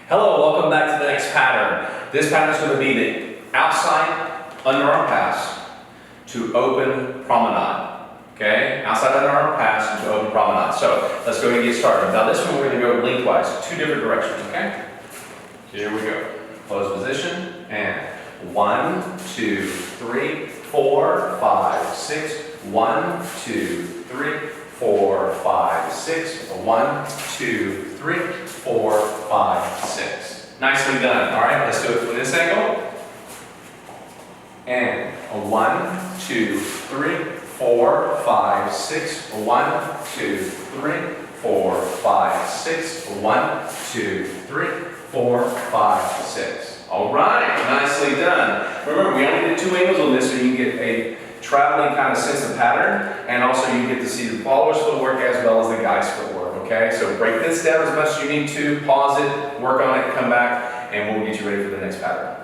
Hello, welcome back to the next pattern. This pattern is going to be the outside underarm pass to open promenade. Okay, outside underarm pass to open promenade. So let's go ahead and get started. Now this one we're going to go lengthwise, two different directions. Okay, here we go. Close position and 1, 2, 3, 4, 5, 6. 1, 2, 3, 4, 5, 6. 1, 2, 3, 4, 5, 6. Nicely done. All right, let's do it from this angle. And 1, 2, 3, 4, 5, 6. 1, 2, 3, 4, 5, 6. 1, 2, 3, 4, 5, 6. All right, nicely done. Remember, we only did 2 angles on this so you can get a traveling kind of sense of pattern, and also you get to see the follower's footwork as well as the guy's footwork, okay? So break this down as much as you need to, pause it, work on it, come back, and we'll get you ready for the next pattern.